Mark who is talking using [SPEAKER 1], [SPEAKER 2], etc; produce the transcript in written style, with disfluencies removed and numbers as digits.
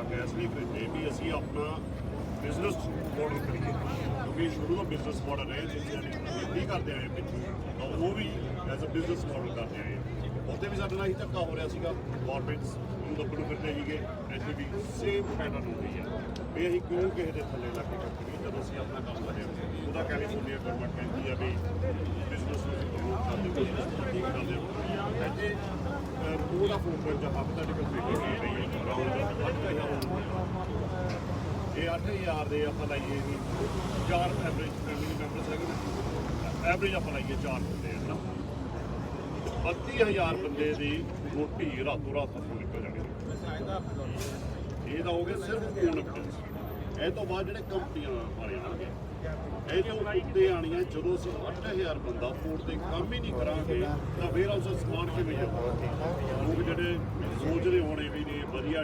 [SPEAKER 1] Truck ਇਸ ਲਈ ਖਰੀਦੇ ਵੀ ਅਸੀਂ ਆਪਣਾ ਬਿਜ਼ਨਸ ਮਾਡਲ ਕਰੀਏ, ਕਿਉਂਕਿ ਸ਼ੁਰੂ ਤੋਂ ਬਿਜ਼ਨਸ ਮਾਡਲ ਹੈ ਖੇਤੀ ਕਰਦੇ ਆਏ ਪਿੱਛੇ, ਤਾਂ ਉਹ ਵੀ ਐਜ਼ ਅ ਬਿਜ਼ਨਸ ਮਾਡਲ ਕਰਦੇ ਆਏ। ਉੱਥੇ ਵੀ ਸਾਡੇ ਨਾਲ ਹੀ ਧੱਕਾ ਹੋ ਰਿਹਾ ਸੀਗਾ, ਗੌਰਮੈਂਟਸ ਨੂੰ ਦੱਬਣ ਫਿਰਦੇ ਸੀਗੇ, ਇੱਥੇ ਵੀ ਸੇਮ ਪੈਟਰਨ ਹੋ ਰਹੀ ਹੈ ਵੀ ਅਸੀਂ ਕਿਉਂ ਕਿਸੇ ਦੇ ਥੱਲੇ ਲੱਗ ਕੇ ਕੱਟੀਏ ਜਦੋਂ ਅਸੀਂ ਆਪਣਾ ਕੰਮ ਕਰਿਆ। ਉਹਦਾ ਕੈਲੀਫੋਰਨੀਆ ਗਵਰਨਮੈਂਟ ਕਹਿੰਦੀ ਹੈ ਵੀ ਬਿਜ਼ਨਸ ਨੂੰ ਪ੍ਰਮੋਟ ਕਰਦੇ ਇੱਥੇ ਪੂਰਾ ਫੋਕਸ ਜਾਂ ਹਾਈਪੋਥੈਟੀਕਲ ਫਿਗਰ ਕੀ ਰਹੀ ਹੈ ਅਰਾਊਂਡ 8,000 ਇਹ 8,000 ਦੇ ਆਪਾਂ ਲਾਈਏ ਵੀ 4 ਐਵਰੇਜ ਫੈਮਿਲੀ ਮੈਂਬਰਸ ਹੈਗੇ, ਐਵਰੇਜ ਆਪਾਂ ਲਾਈਏ 4 ਬੰਦੇ ਹੈ ਨਾ, 32,000 ਬੰਦੇ ਦੀ ਰੋਟੀ ਰਾਤੋਂ ਰਾਤ ਤੋਂ ਨਿਕਲ ਜਾਣੀ। ਇਹ ਤਾਂ ਹੋ ਗਿਆ ਸਿਰਫ ਫੋਨ ਐਵੀਡੈਂਸ। ਇਹ ਤੋਂ ਬਾਅਦ ਜਿਹੜੇ ਕੰਪਨੀਆਂ ਵਾਲੇ ਆਉਣਗੇ ਇਹ ਜੋ ਉੱਤੇ ਆਣੀਆਂ, ਜਦੋਂ ਅਸੀਂ 8,000 ਬੰਦਾ ਫੂਡ ਤੇ ਕੰਮ ਹੀ ਨਹੀਂ ਕਰਾਂਗੇ ਤਾਂ ਫਿਰ ਉਸ ਸਮਾਨ ਕਿਵੇਂ ਜਾਊਗਾ। ਲੋਕ ਜਿਹੜੇ ਸੋਚਦੇ ਹੋਣੇ ਵੀ ਨੇ ਵਧੀਆ